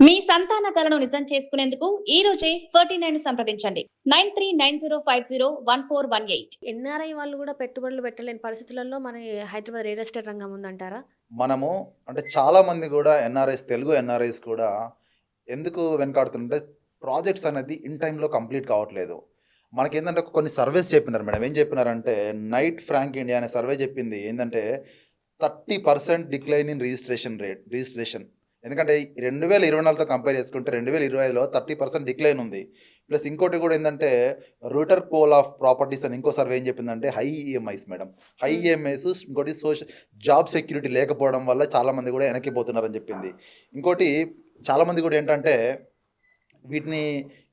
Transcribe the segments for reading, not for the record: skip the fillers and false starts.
మీ సంతాన కలను నిజం చేసుకునేందుకు ఈ రోజే 49 సంప్రదించండి. 9390501418. ఎన్ఆర్ఐ వాళ్ళు గూడా పెట్టుబడులు పెట్టలేని పరిస్థితులలో మన హైదరాబాద్ రియల్ ఎస్టేట్ రంగం ఉందంటారా? మనము అంటే చాలామంది కూడా తెలుగు ఎన్ఆర్ఐస్ కూడా ఎందుకు వెనకాడుతుంటే ప్రాజెక్ట్స్ అనేది ఇన్ టైంలో కంప్లీట్ కావట్లేదు. మనకేందంటే కొన్ని సర్వేస్ చెప్పినారు మేడం. ఏం చెప్పినారంటే నైట్ ఫ్రాంక్ ఇండియా అనే సర్వే చెప్పింది ఏందంటే 30% డిక్లైన్ ఇన్ రిజిస్ట్రేషన్. ఎందుకంటే 2024తో కంపేర్ చేసుకుంటే 2025లో 30% డిక్లైన్ ఉంది. ప్లస్ ఇంకోటి కూడా ఏంటంటే రూటర్ పోల్ ఆఫ్ ప్రాపర్టీస్ అని ఇంకో సర్వే ఏం చెప్పిందంటే high EMIs madam. High EMIs ఇంకోటి జాబ్ సెక్యూరిటీ లేకపోవడం వల్ల చాలామంది కూడా వెనక్కిపోతున్నారని చెప్పింది. ఇంకోటి చాలామంది కూడా ఏంటంటే వీటిని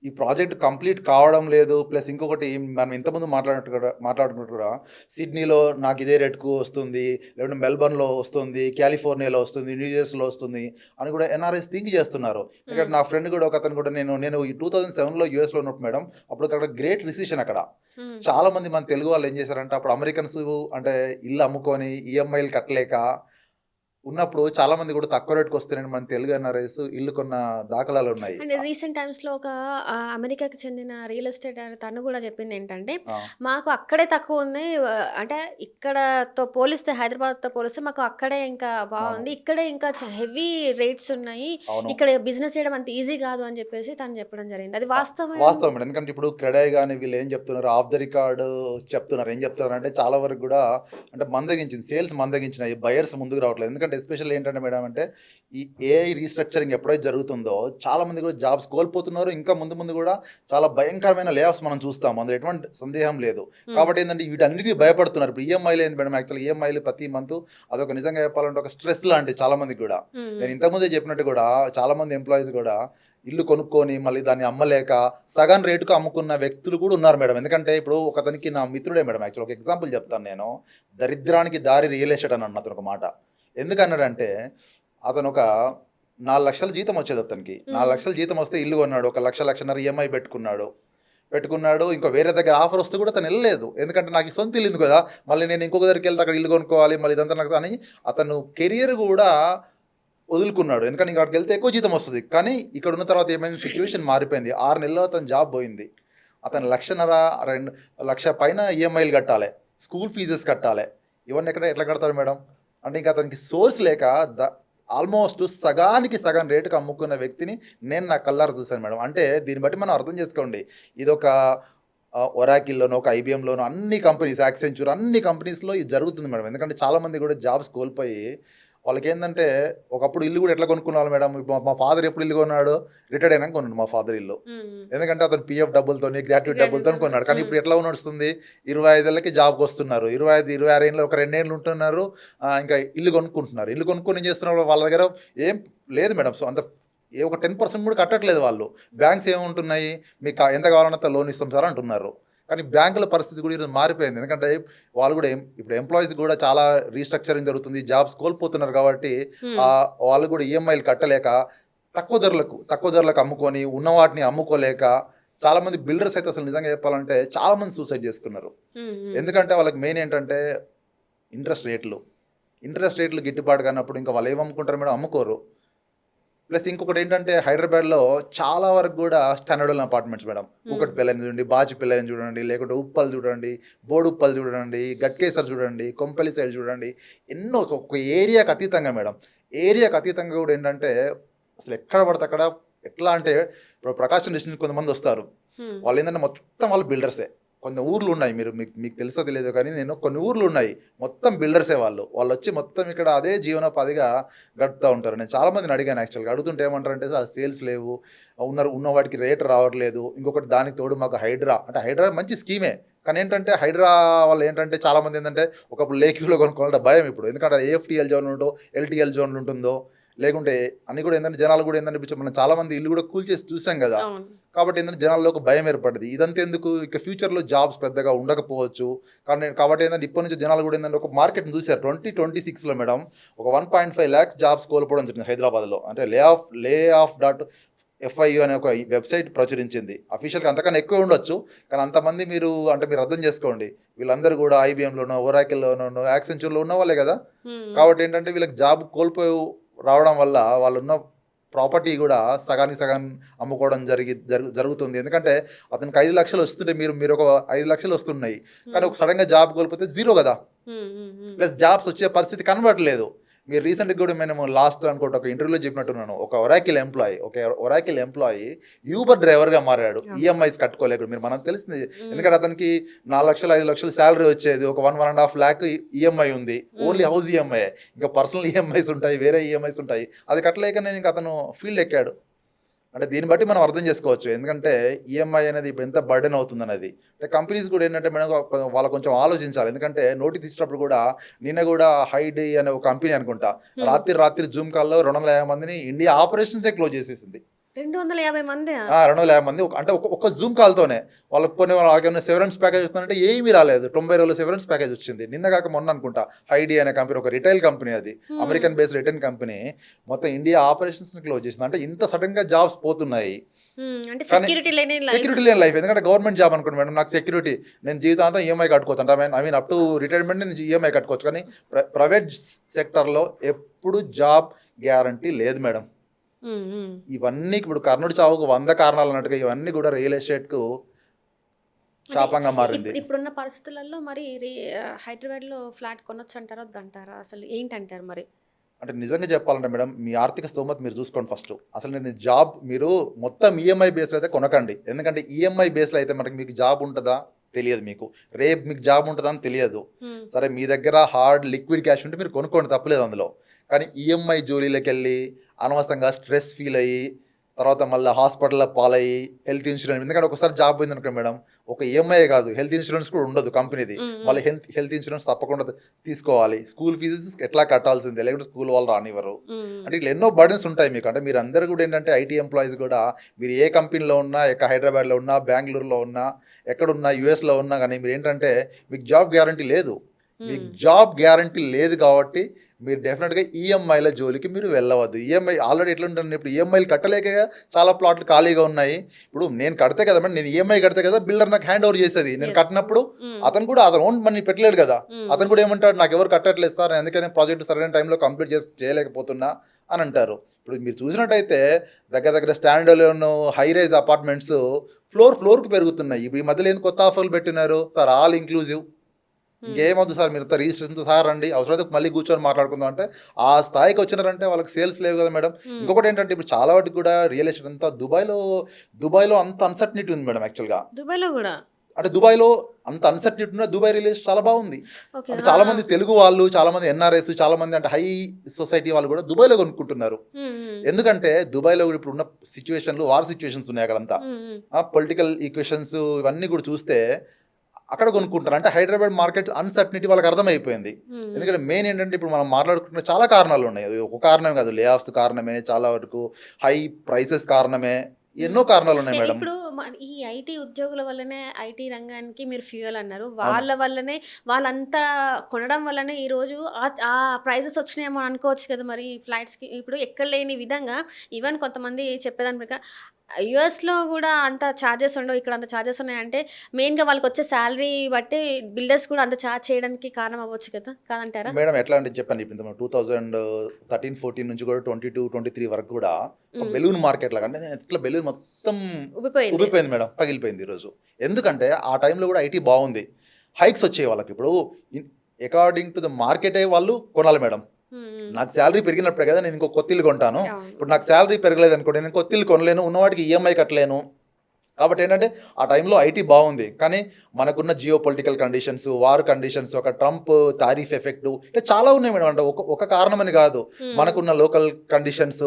ఈ ప్రాజెక్ట్ కంప్లీట్ కావడం లేదు. ప్లస్ ఇంకొకటి మనం ఇంతకుముందు మాట్లాడుకుంటూ కూడా సిడ్నీలో నాకు ఇదే రేట్కు వస్తుంది, లేకుంటే మెల్బర్న్లో వస్తుంది, కాలిఫోర్నియాలో వస్తుంది, న్యూజెర్సీలో వస్తుంది అని కూడా ఎన్ఆర్ఐస్ థింక్ చేస్తున్నారు. ఎందుకంటే నా ఫ్రెండ్ కూడా ఒక అతను కూడా నేను ఈ 2007లో యూఎస్లో ఉన్నప్పుడు మేడం, అప్పుడు అక్కడ గ్రేట్ రిసెషన్ అక్కడ చాలా మంది మన తెలుగు వాళ్ళు ఏం చేశారంటే అప్పుడు అమెరికన్స్ అంటే ఇల్లు అమ్ముకొని ఈఎంఐలు కట్టలేక ఉన్నప్పుడు చాలా మంది కూడా తక్కువ రేటుకి వస్తున్నాయి. మన తెలుగు ఎన్ఆర్ఐస్ ఇల్లు కొన్న దాఖలాలు ఉన్నాయి. అండ్ రీసెంట్ టైమ్స్‌లో ఒక అమెరికాకి చెందిన రియల్ ఎస్టేట్ తను గూడా చెప్పింది ఏంటంటే, మాకు అక్కడే తక్కువ ఉన్నాయి. అంటే ఇక్కడతో పోలిస్తే హైదరాబాద్‌తో పోలిస్తే మాకు అక్కడే ఇంకా బాగుంది. ఇక్కడే ఇంకా హెవీ రేట్స్ ఉన్నాయి. ఇక్కడ బిజినెస్ చేయడం అంత ఈజీ కాదు అని చెప్పేసి తను చెప్పడం జరిగింది. అది వాస్తవం మేడం. ఎందుకంటే ఇప్పుడు క్రెడాయ్ కానీ వీళ్ళు ఏం చెప్తున్నారు, ఆఫ్ ద రికార్డ్ చెప్తున్నారు. ఏం చెప్తున్నారు అంటే చాలా వరకు కూడా అంటే మందగించింది, సేల్స్ మందగించినాయి, బయర్స్ ముందుకు రావట్లేదు. ఎందుకంటే ఎస్పెషల్ ఏంటంటే మేడం అంటే ఈ ఏఐ రీస్ట్రక్చరింగ్ ఎప్పుడైతే జరుగుతుందో చాలా మంది కూడా జాబ్స్ కోల్పోతున్నారు. ఇంకా ముందు కూడా చాలా భయంకరమైన లే ఆఫ్స్ మనం చూస్తాం, అందులో ఎటువంటి సందేహం లేదు. కాబట్టి ఏంటంటే వీటన్నిటికీ భయపడుతున్నారు. ఇప్పుడు ఈఎంఐలు ఏంటి మేడం, యాక్చువల్ ఈఎంఐలు ప్రతి మంత్ అదొక నిజంగా చెప్పాలంటే ఒక స్ట్రెస్ లాంటి చాలా మందికి కూడా. నేను ఇంతకుముందే చెప్పినట్టు కూడా చాలా మంది ఎంప్లాయీస్ కూడా ఇల్లు కొనుక్కొని మళ్ళీ దాన్ని అమ్మలేక సగం రేటుకు అమ్ముకున్న వ్యక్తులు కూడా ఉన్నారు మేడం. ఎందుకంటే ఇప్పుడు ఒకతనికి నా మిత్రుడే మేడం, యాక్చువల్ ఒక ఎగ్జాంపుల్ చెప్తాను నేను. దరిద్రానికి దారి రియల్ ఎస్టేట్ అని అన్న అతను ఒక మాట. ఎందుకన్నాడంటే అతను ఒక 4 లక్షల జీతం వచ్చేది అతనికి. 4 లక్షల జీతం వస్తే ఇల్లు కొన్నాడు, 1 లక్ష 1.5 ఈఎంఐ పెట్టుకున్నాడు. ఇంకో వేరే దగ్గర ఆఫర్ వస్తే కూడా అతను వెళ్ళలేదు. ఎందుకంటే నాకు సొంత ఇల్లు కదా, మళ్ళీ నేను ఇంకొక దగ్గరికి వెళ్తే అక్కడ ఇల్లు కొనుక్కోవాలి, మళ్ళీ ఇదంతా నాకు అని అతను కెరియర్ కూడా వదులుకున్నాడు. ఎందుకంటే ఇంకా అక్కడికి వెళ్తే ఎక్కువ జీతం వస్తుంది. కానీ ఇక్కడ ఉన్న తర్వాత ఏమైంది, సిచ్యువేషన్ మారిపోయింది. 6 నెలల్లో అతను జాబ్ పోయింది. అతను 1.5 లక్ష పైన ఈఎంఐలు కట్టాలి, స్కూల్ ఫీజెస్ కట్టాలి. ఇవన్నీ ఎట్లా కడతారు మేడం? అంటే ఇంకా అతనికి సోర్స్ లేక ఆల్మోస్ట్ సగానికి సగం రేటుకి అమ్ముకున్న వ్యక్తిని నేను నా కళ్ళారా చూశాను మేడం. అంటే దీన్ని బట్టి మనం అర్థం చేసుకోండి, ఇదొక ఒరాకిల్లోనో ఒక ఐబిఎంలోనో అన్ని కంపెనీస్, యాక్సెంచర్ అన్ని కంపెనీస్లో ఇది జరుగుతుంది మేడం. ఎందుకంటే చాలామంది కూడా జాబ్స్ కోల్పోయి వాళ్ళకి ఏంటంటే ఒకప్పుడు ఇల్లు కూడా ఎట్లా కొనుక్కున్నారు మేడం. మా ఫాదర్ ఎప్పుడు ఇల్లు కొన్నాడు, రిటైర్డ్ అయినాక కొన్నాడు మా ఫాదర్ ఇల్లు. ఎందుకంటే అతను పిఎఫ్ డబ్బులతో గ్రాట్యుటీ డబ్బులతో కొన్నాడు. కానీ ఇప్పుడు ఎట్లా నడుస్తుంది, 25 ఏళ్ళకి జాబ్కి వస్తున్నారు, 25-26 ఏళ్ళు ఒక 2 ఏళ్ళు ఉంటున్నారు, ఇంకా ఇల్లు కొనుక్కుంటున్నారు. ఇల్లు కొనుక్కొని ఏం చేస్తున్నారు, వాళ్ళ దగ్గర ఏం లేదు మేడం. సో అంత ఒక 10% కూడా కట్టట్లేదు వాళ్ళు. బ్యాంక్స్ ఏముంటున్నాయి, మీకు ఎంత కావాలన్నా లోన్ ఇస్తాం సార్ అంటున్నారు. కానీ బ్యాంకుల పరిస్థితి కూడా ఈరోజు మారిపోయింది. ఎందుకంటే వాళ్ళు కూడా ఇప్పుడు ఎంప్లాయీస్ కూడా చాలా రీస్ట్రక్చరింగ్ జరుగుతుంది, జాబ్స్ కోల్పోతున్నారు. కాబట్టి వాళ్ళు కూడా ఈఎంఐలు కట్టలేక తక్కువ ధరలకు అమ్ముకొని ఉన్న వాటిని అమ్ముకోలేక చాలామంది బిల్డర్స్ అయితే అసలు నిజంగా చెప్పాలంటే చాలామంది సూసైడ్ చేసుకున్నారు. ఎందుకంటే వాళ్ళకి మెయిన్ ఏంటంటే ఇంట్రెస్ట్ రేట్లు గిట్టుబాటు కానప్పుడు ఇంకా వాళ్ళు ఏమమ్ముకుంటారు మేడం, అమ్ముకోరు. ప్లస్ ఇంకొకటి ఏంటంటే హైదరాబాద్లో చాలా వరకు కూడా స్టాండర్డ్ అపార్ట్మెంట్స్ మేడం. కూకట్పల్లిని చూడండి, బాచిపల్లిని చూడండి, లేకుంటే ఉప్పల్ చూడండి, బోడుప్పల్ చూడండి, గట్కేసర్ చూడండి, కొంపల్లి సైడ్ చూడండి, ఎన్నో ఒక ఏరియాకి అతీతంగా మేడం. ఏరియాకి అతీతంగా కూడా ఏంటంటే అసలు ఎక్కడ పడితే అక్కడ ఎట్లా అంటే ఇప్పుడు ప్రకాశం డిస్ట్రిక్ట్ నుంచి కొంతమంది వస్తారు, వాళ్ళు ఏంటంటే మొత్తం వాళ్ళు బిల్డర్సే. కొన్ని ఊర్లు ఉన్నాయి, మీకు తెలుసో తెలియదు కానీ కొన్ని ఊర్లు ఉన్నాయి మొత్తం బిల్డర్సే. వాళ్ళు వచ్చి మొత్తం ఇక్కడ అదే జీవనోపాధిగా గడుపుతూ ఉంటారు. నేను చాలామందిని అడిగాను, యాక్చువల్గా అడుగుతుంటే ఏమంటారంటే సార్ సేల్స్ లేవు, ఉన్న వాటికి రేట్ రావట్లేదు. ఇంకొకటి దానికి తోడు మాకు హైడ్రా మంచి స్కీమే, కానీ ఏంటంటే హైడ్రా వాళ్ళు ఏంటంటే చాలామంది ఏంటంటే ఒకప్పుడు లేక్యూలో కొనుక్కోవాలంటే భయం ఇప్పుడు. ఎందుకంటే ఏఎఫ్టీఎల్ జోన్లు ఉంటో ఎల్టీఎల్ జోన్లు ఉంటుందో లేకుంటే అన్ని కూడా ఏంటంటే జనాలు కూడా ఏంటంటే మనం చాలామంది ఇల్లు కూడా కూల్చేసి చూసాం కదా. కాబట్టి ఏంటంటే జనాల్లో ఒక భయం ఏర్పడింది. ఇదంతా ఎందుకు, ఇక ఫ్యూచర్లో జాబ్స్ పెద్దగా ఉండకపోవచ్చు. కాబట్టి ఏంటంటే ఇప్పటి నుంచి జనాలు కూడా ఏంటంటే ఒక మార్కెట్ని చూశారు. 2026లో మేడం ఒక 1.5 lakhs జాబ్స్ కోల్పోవడం జరిగింది హైదరాబాద్లో. అంటే layoff.FIU అనే ఒక వెబ్సైట్ ప్రచురించింది. అఫీషియల్గా అంతకన్నా ఎక్కువ ఉండొచ్చు, కానీ అంతమంది మీరు అర్థం చేసుకోండి, వీళ్ళందరూ కూడా ఐబిఎంలోనో, ఒరాకిల్లోనో, యాక్సెంచర్లో ఉన్న వాళ్ళే కదా. కాబట్టి ఏంటంటే వీళ్ళకి జాబ్ కోల్పోయి రావడం వల్ల వాళ్ళున్న ప్రాపర్టీ కూడా సగానికి సగం అమ్ముకోవడం జరుగుతుంది. ఎందుకంటే అతనికి 5 లక్షలు వస్తుంటే మీరు ఒక 5 లక్షలు వస్తున్నాయి, కానీ ఒక సడన్గా జాబ్ కోల్పోతే జీరో కదా. ప్లస్ జాబ్స్ వచ్చే పరిస్థితి కనబడట్లేదు. మీరు రీసెంట్గా కూడా మేము లాస్ట్ అనుకుంటే ఒక ఇంటర్వ్యూలో చెప్పినట్టున్నాను, ఒక ఒరాకిల్ ఎంప్లాయీ యూబర్ డ్రైవర్గా మారాడు, ఈఎంఐస్ కట్టుకోలేక. మనకు తెలిసింది, ఎందుకంటే అతనికి 4 లక్షలు 5 లక్షలు శాలరీ వచ్చేది, ఒక 1.5 lakh ఈఎంఐ ఉంది, ఓన్లీ హౌస్ ఈఎంఐ. ఇంకా పర్సనల్ ఈఎంఐస్ ఉంటాయి, వేరే ఈఎంఐస్ ఉంటాయి, అది కట్టలేకనే ఇంకా అతను ఫీల్డ్ ఎక్కాడు. అంటే దీన్ని బట్టి మనం అర్థం చేసుకోవచ్చు, ఎందుకంటే ఈఎంఐ అనేది ఇప్పుడు ఎంత బర్డెన్ అవుతుంది అనేది. అంటే కంపెనీస్ కూడా ఏంటంటే మనం వాళ్ళు కొంచెం ఆలోచించాలి. ఎందుకంటే నోటీస్ ఇచ్చినప్పుడు కూడా నిన్న కూడా హైడ్ అనే ఒక కంపెనీ అనుకుంటా రాత్రి జూమ్ కాల్లో 250 మందిని ఇండియా ఆపరేషన్సే క్లోజ్ చేసేసింది. 250 మంది 250 మంది అంటే ఒక జూమ్ కాల్తోనే. వాళ్ళకి సెవరెన్స్ ప్యాకేజ్ వస్తుందంటే ఏమీ రాలేదు. 90 రోజుల సెవరెన్స్ ప్యాకేజ్ వచ్చింది. నిన్న కాక మొన్న అనుకుంటా హైడీ అనే కంపెనీ, ఒక రిటైల్ కంపెనీ, అది అమెరికన్ బేస్డ్ రిటైల్ కంపెనీ, మొత్తం ఇండియా ఆపరేషన్స్ క్లోజ్ చేసింది. అంటే ఇంత సడన్ గా జాబ్స్ పోతున్నాయి. సెక్యూరిటీ లేని లైఫ్. ఎందుకంటే గవర్నమెంట్ జాబ్ అనుకోండి మేడం, నాకు సెక్యూరిటీ, నేను జీవితాంతం ఈఎంఐ కట్టుకోవచ్చు అంటే I mean up to retirement నేను ఈఎంఐ కట్టుకోవచ్చు. కానీ ప్రైవేట్ సెక్టర్లో ఎప్పుడు జాబ్ గ్యారంటీ లేదు మేడం. ఇవన్నీ ఇప్పుడు కర్ణుడి చావుకు 100 కారణాలు అన్నట్టుగా ఇవన్నీ కూడా రియల్ ఎస్టేట్ కు శాపంగా మారింది. ఇప్పుడున్న పరిస్థితులలో మరి హైదరాబాద్ లో ఫ్లాట్ కొనొచ్చు అంటారా వద్దంటారా, అసలు ఏంటంటారు మరి? అంటే నిజంగా చెప్పాలంటే మేడం, మీ ఆర్థిక స్తోమత మీరు చూసుకోండి ఫస్ట్. అసలు నేను జాబ్ మీరు మొత్తం ఈఎంఐ బేస్లో అయితే కొనకండి. ఎందుకంటే ఈఎంఐ బేస్లో అయితే మనకి మీకు జాబ్ ఉంటుందా తెలియదు, రేపు మీకు జాబ్ ఉంటుందా అని తెలియదు. సరే మీ దగ్గర హార్డ్ లిక్విడ్ క్యాష్ ఉంటే మీరు కొనుక్కోండి, తప్పలేదు అందులో. కానీ ఈఎంఐ జోలీలోకి వెళ్ళి అనవసరంగా స్ట్రెస్ ఫీల్ అయ్యి తర్వాత మళ్ళీ హాస్పిటల్లో పాలయ్యి హెల్త్ ఇన్సూరెన్స్, ఎందుకంటే ఒకసారి జాబ్ పోయింది అనుకో మేడం, ఒక ఈఎంఐ కాదు హెల్త్ ఇన్సూరెన్స్ కూడా ఉండదు కంపెనీది. మళ్ళీ హెల్త్ ఇన్సూరెన్స్ తప్పకుండా తీసుకోవాలి. స్కూల్ ఫీజెస్ ఎట్లా కట్టాల్సిందే, లేకపోతే స్కూల్ వాళ్ళు రానివ్వరు. అంటే ఇట్లా ఎన్నో బర్డెన్స్ ఉంటాయి మీకు. అంటే మీరు అందరూ కూడా ఏంటంటే ఐటీ ఎంప్లాయీస్ కూడా, మీరు ఏ కంపెనీలో ఉన్నా, హైదరాబాద్లో ఉన్నా, బెంగళూరులో ఉన్నా, ఎక్కడున్నా, యూఎస్లో ఉన్నా కానీ మీరు ఏంటంటే మీకు జాబ్ గ్యారంటీ లేదు. మీకు జాబ్ గ్యారంటీ లేదు కాబట్టి మీరు డెఫినెట్గా ఈఎంఐల జోలికి మీరు వెళ్ళవద్దు. ఈఎంఐ ఆల్రెడీ ఎట్లా ఉంటుంది, ఇప్పుడు ఈఎంఐలు కట్టలేక చాలా ప్లాట్లు ఖాళీగా ఉన్నాయి. ఇప్పుడు నేను కడితే కదా మేడం, నేను ఈఎంఐ కడితే కదా బిల్డర్ నాకు హ్యాండ్ ఓవర్ చేసేది. నేను కట్టినప్పుడు అతను కూడా అతను ఓన్ మనీ పెట్టలేడు కదా, అతను కూడా ఏమంటాడు, నాకు ఎవరు కట్టట్లేదు సార్, అందుకని ప్రాజెక్ట్ సరైన టైంలో కంప్లీట్ చేయలేకపోతున్నా అని అంటారు. ఇప్పుడు మీరు చూసినట్టయితే దగ్గర స్టాండర్డ్ హై రైజ్ అపార్ట్మెంట్స్ ఫ్లోర్కి పెరుగుతున్నాయి. ఇప్పుడు ఈ మధ్యలో ఎందుకు కొత్త ఆఫర్లు పెట్టినారు సార్, ఆల్ ఇంక్లూజివ్, ఇంకేమొద్దు సార్, మీరు రిజిస్ట్రేషన్ సార్ రండి, అవసరమైతే మళ్ళీ కూర్చొని మాట్లాడుకుందాం అంటే ఆ స్థాయికి వచ్చినారంటే వాళ్ళకి సేల్స్ లేవు కదా మేడం. ఇంకొకటి ఏంటంటే ఇప్పుడు చాలా వాటికి కూడా రియల్ ఎస్టేట్ అంతా దుబాయ్లో అంత అన్సర్టనిటీ ఉంది మేడం. యాక్చువల్గా దుబాయ్లో కూడా అంటే దుబాయ్లో అంత అన్సర్టనిటీ ఉన్న దుబాయ్ రియల్ ఎస్టేట్ చాలా బాగుంది. అంటే చాలా మంది తెలుగు వాళ్ళు, చాలా మంది ఎన్ఆర్ఎస్, చాలా మంది అంటే హై సొసైటీ వాళ్ళు కూడా దుబాయ్లో కొనుక్కుంటున్నారు. ఎందుకంటే దుబాయ్లో ఇప్పుడు ఉన్న సిచ్యువేషన్లు వార్ సిచ్యువేషన్స్ ఉన్నాయి అక్కడంతా, పొలిటికల్ ఈక్వేషన్స్ ఇవన్నీ కూడా చూస్తే అక్కడ కొనుక్కుంటారు. అంటే హైదరాబాద్ మార్కెట్ అన్సర్టనిటీ వాళ్ళకి అర్థమైపోయింది. ఎందుకంటే మెయిన్ ఏంటంటే ఇప్పుడు మనం మాట్లాడుకుంటున్న చాలా కారణాలు ఉన్నాయి. ఒక కారణం కాదు, లే ఆఫ్స్ కారణమే, చాలా వరకు హై ప్రైసెస్ కారణమే, ఎన్నో కారణాలు ఉన్నాయి మేడం. ఇప్పుడు ఈ ఐటీ ఉద్యోగుల వల్లనే ఐటీ రంగానికి మీరు ఫ్యూయల్ అన్నారు, వాళ్ళ వల్లనే వాళ్ళంతా కొనడం వల్లనే ఈరోజు ఆ ప్రైజెస్ వచ్చినాయేమో అనుకోవచ్చు కదా మరి ఫ్లైట్స్కి. ఇప్పుడు ఎక్కడ లేని విధంగా ఈవెన్ కొంతమంది చెప్పేదాని ప్రకారం యుఎస్లో కూడా అంత ఛార్జెస్ ఉండవు, ఇక్కడ అంత ఛార్జెస్ ఉన్నాయంటే మెయిన్గా వాళ్ళకి వచ్చే శాలరీ బట్టి బిల్డర్స్ కూడా అంత ఛార్జ్ చేయడానికి కారణం అవ్వచ్చు కదా, కాదంటారా మేడం? ఎట్లా అంటే చెప్పండి, ఇప్పుడు 2013-14 నుంచి కూడా 22-23 వరకు కూడా బెలూన్ మార్కెట్ లాగా, అంటే ఎట్లా బెలూన్ మొత్తం ఉబ్బిపోయింది మేడం, పగిలిపోయింది ఈరోజు. ఎందుకంటే ఆ టైంలో కూడా ఐటీ బాగుంది, హైక్స్ వచ్చాయి వాళ్ళకి. ఇప్పుడు అకార్డింగ్ టు ద మార్కెటే వాళ్ళు కొనాలి మేడం. నాకు శాలరీ పెరిగినప్పుడే కదా నేను ఇంకో కొత్త ఇల్లు కొంటాను. ఇప్పుడు నాకు శాలరీ పెరగలేదు అనుకోండి, నేను కొత్త ఇల్లు కొనలేను, ఉన్నవాడికి ఈఎంఐ కట్టలేను. కాబట్టి ఏంటంటే ఆ టైంలో ఐటీ బాగుంది. కానీ మనకున్న geo political conditions, war conditions, ఒక ట్రంప్ టారిఫ్ ఎఫెక్ట్, ఇట్లా చాలా ఉన్నాయి మేడం. అంటే ఒక కారణమని కాదు, మనకున్న లోకల్ కండిషన్స్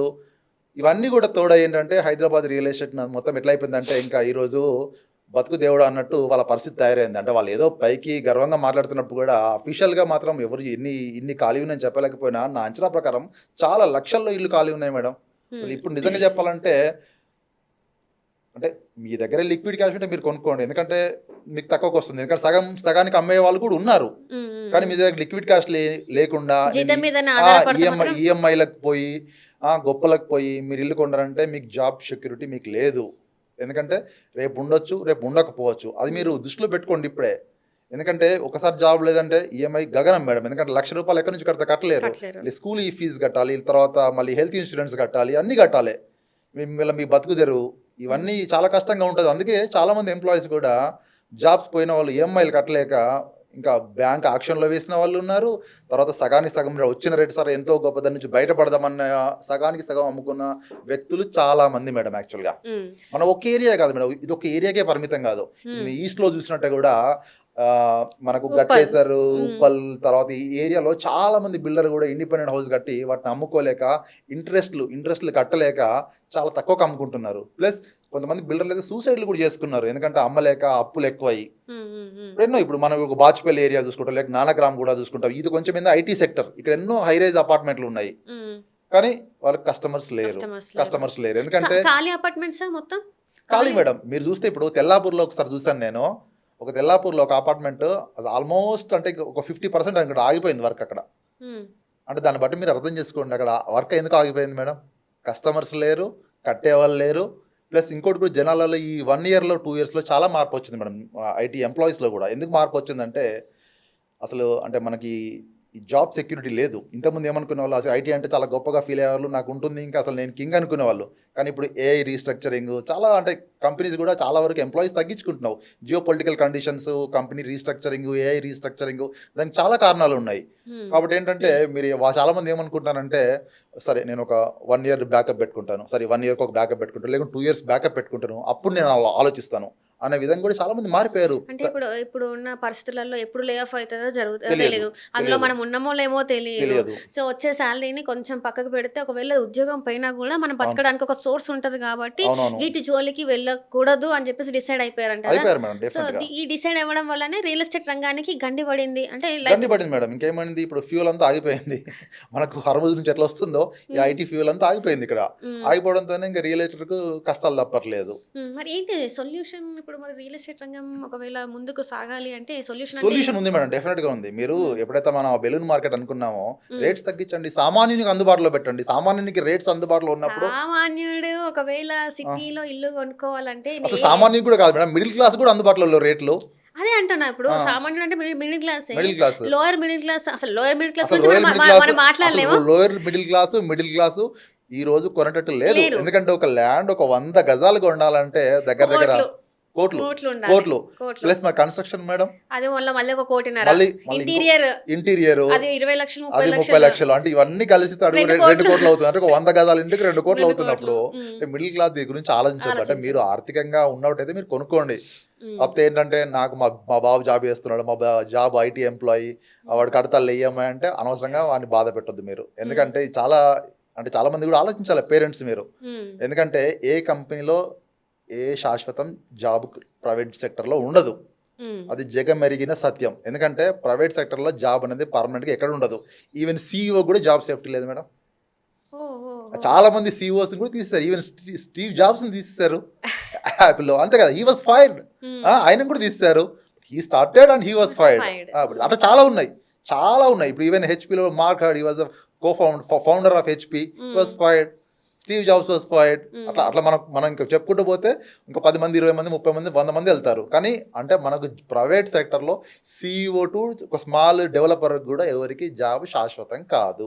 ఇవన్నీ కూడా తోడ ఏంటంటే హైదరాబాద్ రియల్ ఎస్టేట్ మొత్తం ఎట్లా అయిపోయిందంటే ఇంకా ఈరోజు బతుకు దేవుడు అన్నట్టు వాళ్ళ పరిస్థితి తయారైంది. అంటే వాళ్ళు ఏదో పైకి గర్వంగా మాట్లాడుతున్నప్పుడు కూడా అఫీషియల్గా మాత్రం ఎవరు ఇన్ని ఖాళీ ఉన్నాయని చెప్పలేకపోయినా నా అంచనా ప్రకారం చాలా లక్షల్లో ఇల్లు ఖాళీ ఉన్నాయి మేడం. ఇప్పుడు నిజంగా చెప్పాలంటే అంటే మీ దగ్గర లిక్విడ్ క్యాష్ ఉంటే మీరు కొనుక్కోండి, ఎందుకంటే మీకు తక్కువకి వస్తుంది. ఎందుకంటే సగానికి అమ్మే వాళ్ళు కూడా ఉన్నారు. కానీ మీ దగ్గర లిక్విడ్ క్యాష్ లేకుండా ఈఎంఐలకు పోయి గొప్పలకు పోయి మీరు ఇల్లు కొన్నారంటే మీకు జాబ్ సెక్యూరిటీ మీకు లేదు. ఎందుకంటే రేపు ఉండొచ్చు, రేపు ఉండకపోవచ్చు. అది మీరు దృష్టిలో పెట్టుకోండి ఇప్పుడే. ఎందుకంటే ఒకసారి జాబ్ లేదంటే ఈఎంఐ గగనం మేడం. ఎందుకంటే ₹1,00,000 ఎక్కడి నుంచి కట్టలేరు. కట్టలేరు. స్కూల్ ఈ ఫీజు కట్టాలి, తర్వాత మళ్ళీ హెల్త్ ఇన్సూరెన్స్ కట్టాలి, అన్నీ కట్టాలి. మీ బతుకు తెరువు ఇవన్నీ చాలా కష్టంగా ఉంటుంది. అందుకే చాలామంది ఎంప్లాయీస్ కూడా జాబ్స్ పోయిన వాళ్ళు ఈఎంఐలు కట్టలేక ఇంకా బ్యాంక్ ఆక్షన్లో వేసిన వాళ్ళు ఉన్నారు. తర్వాత సగానికి సగం వచ్చిన రేటు సార్ ఎంతో గొప్ప దాని నుంచి బయటపడదామన్న సగానికి సగం అమ్ముకున్న వ్యక్తులు చాలా మంది మేడం. యాక్చువల్గా మనం ఒక ఏరియా కాదు మేడం, ఇది ఒక ఏరియాకే పరిమితం కాదు. ఈస్ట్లో చూసినట్టే కూడా మనకు గట్టేసరు, ఉప్పల్, తర్వాత ఈ ఏరియాలో చాలా మంది బిల్డర్ కూడా ఇండిపెండెంట్ హౌస్ కట్టి వాటిని అమ్ముకోలేక ఇంట్రెస్ట్లు కట్టలేక చాలా తక్కువగా అమ్ముకుంటున్నారు. ప్లస్ కొంతమంది బిల్డర్లు అయితే సూసైడ్లు కూడా చేసుకున్నారు, ఎందుకంటే అమ్మలేక అప్పులు ఎక్కువ అయ్యి. ఎన్నో ఇప్పుడు మనం ఒక బాచ్పల్లి ఏరియా చూసుకుంటాం, లేక నానగ్రామ్ కూడా చూసుకుంటాం. ఇది కొంచెం ఏందో ఐటీ సెక్టర్, ఇక్కడ ఎన్నో హైరైజ్ అపార్ట్మెంట్లు ఉన్నాయి, కానీ వాళ్ళకి కస్టమర్స్ లేరు. ఎందుకంటే ఖాళీ అపార్ట్మెంట్స్ మొత్తం ఖాళీ మేడం. మీరు చూస్తే ఇప్పుడు తెల్లాపూర్లో ఒకసారి చూసాను నేను. తెల్లాపూర్లో ఒక అపార్ట్మెంట్ అది ఆల్మోస్ట్ అంటే ఒక 50% అక్కడ ఆగిపోయింది వర్క్ అక్కడ. అంటే దాన్ని బట్టి మీరు అర్థం చేసుకోండి అక్కడ వర్క్ ఎందుకు ఆగిపోయింది మేడం. కస్టమర్స్ లేరు, కట్టేవాళ్ళు లేరు. ప్లస్ ఇంకోటి కూడా జనాలలో ఈ 1 yearలో 2 yearsలో చాలా మార్పు వచ్చింది మేడం ఐటీ ఎంప్లాయీస్లో కూడా. ఎందుకు మార్పు వచ్చిందంటే అసలు అంటే మనకి ఈ జాబ్ సెక్యూరిటీ లేదు. ఇంతకుముందు ఏమనుకునే వాళ్ళు అసలు ఐటీ అంటే చాలా గొప్పగా ఫీల్ అయ్యేవాళ్ళు, నాకు ఉంటుంది ఇంకా అసలు నేను కింగ్ అనుకునే వాళ్ళు. కానీ ఇప్పుడు ఏఐ రీస్ట్రక్చరింగ్ చాలా అంటే కంపెనీస్ కూడా చాలా వరకు ఎంప్లాయీస్ తగ్గించుకుంటున్నావు. Geopolitical conditions, company restructuring, AI restructuring, దానికి చాలా కారణాలు ఉన్నాయి. కాబట్టి ఏంటంటే మీరు చాలామంది ఏమనుకుంటున్నారంటే సరే నేను ఒక 1 year బ్యాకప్ పెట్టుకుంటాను, సరే 1 yearకి ఒక బ్యాకప్ పెట్టుకుంటాను, లేకుంటే 2 years బ్యాకప్ పెట్టుకుంటాను, అప్పుడు నేను ఆలోచిస్తాను అనే విధంగా కూడా చాలా మంది మారిపోయారు. అంటే ఇప్పుడు ఉన్న పరిస్థితులలో ఎప్పుడు లే ఆఫ్ అవుతుందో తెలియదు, అందులో మనం ఉన్నామో లేమో తెలియదు. సో వచ్చే శాలరీని కొంచెం పక్కకు పెడితే ఒకవేళ ఉద్యోగం పైన కూడా మనం బతకడానికి ఒక సోర్స్ ఉంటది కాబట్టి వీటి జోలికి వెళ్ళకూడదు అని చెప్పేసి డిసైడ్ అయిపోయారంట. సో ఈ డిసైడ్ అవ్వడం వల్లనే రియల్ ఎస్టేట్ రంగానికి గండి పడింది. అంటే గండి పడింది మేడం. ఇంకేమైంది, ఇప్పుడు ఫ్యూల్ అంతా ఆగిపోయింది. మనకు హర్ముజ్ నుంచి ఎట్లా వస్తుందో ఈ ఐటీ ఫ్యూల్ అంతా ఆగిపోయింది. ఇక్కడ ఆగిపోవడంతోనే ఇంకా రియల్ ఎస్టేట్ కు కష్టాలు తప్పట్లేదు. మరి ఏంటి సొల్యూషన్? ఇప్పుడు మరి రియల్ ఎస్టేట్ రంగం ఒకవేళ ముందుకు సాగాలి అంటే సొల్యూషన్ ఉంది మేడం, డెఫినెట్ గా ఉంది. మీరు ఎప్పుడైతే మనం బెలూన్ మార్కెట్ అనుకున్నామో రేట్స్ తగ్గించండి, సామాన్యునికి అందుబాటులో పెట్టండి. సామాన్యునికి రేట్స్ అందుబాటులో ఉన్నప్పుడు సామాన్యుడు ఒకవేళ సిటీలో ఇల్లు కొనుక్కోవాలంటే అసలు సామాన్యుడు కూడా కాదు మేడం, మిడిల్ క్లాస్ కూడా అందుబాటులో రేట్లు. అదే అంటున్నా. ఇప్పుడు సామాన్యుడు అంటే middle class, lower middle class. అసలు లోయర్ మిడిల్ క్లాస్ మనం మాట్లాడలేము. లోయర్ మిడిల్ క్లాస్ ఈ రోజు కొనేటట్టు లేదు. ఎందుకంటే ఒక ల్యాండ్ ఒక 100 గజాలు కొనాలంటే దగ్గర కోట్లు ప్లస్ మరి కన్స్ట్రక్షన్ మేడం, అది మళ్ళీ ఒక 1,50,00,000, ఇంటీరియర్ అది 20 అది 30 లక్షలు. అంటే ఇవన్నీ కలిసి 2 కోట్లు అవుతుంది. అంటే 100 గజాల ఇంటికి 2 కోట్లు అవుతున్నప్పుడు మిడిల్ క్లాస్ దీని గురించి ఆలోచించదు. అంటే మీరు ఆర్థికంగా ఉన్నట్టయితే మీరు కొనుక్కోండి. కాకపోతే ఏంటంటే నాకు మా బాబు జాబ్ చేస్తున్నాడు, మా జాబ్ ఐటీ ఎంప్లాయీ, వాడు కడతాలు వెయ్యమా అంటే అనవసరంగా వాడిని బాధ పెట్టొద్దు మీరు. ఎందుకంటే చాలా మంది కూడా ఆలోచించాలి పేరెంట్స్ మీరు. ఎందుకంటే ఏ కంపెనీలో ఏ శాశ్వతం జాబ్ ప్రైవేట్ సెక్టర్లో ఉండదు, అది జగమెరిగిన సత్యం. ఎందుకంటే ప్రైవేట్ సెక్టర్లో జాబ్ అనేది పర్మనెంట్గా ఎక్కడ ఉండదు. ఈవెన్ CEO కూడా జాబ్ సేఫ్టీ లేదు మేడం. చాలా మంది CEOs కూడా తీసేశారు. ఈవెన్ స్టీవ్ జాబ్స్ తీసేశారు యాపిల్లో, అంతే కదా, హీ వాజ్ ఫైర్డ్. ఆయన కూడా తీసేశారు, he started and he was fired. అట్లా చాలా ఉన్నాయి. ఇప్పుడు ఈవెన్ హెచ్పిలో Mark Hurd, he was founder of HP, was fired. Steve Jobs was fired. అట్లా మనం ఇంకా చెప్పుకుంటూ పోతే ఇంకా 10 మంది, 20 మంది, 30 మంది, 100 మంది వెళ్తారు. కానీ అంటే మనకు ప్రైవేట్ సెక్టర్లో CEO టు ఒక స్మాల్ డెవలపర్ కూడా ఎవరికి జాబ్ శాశ్వతం కాదు.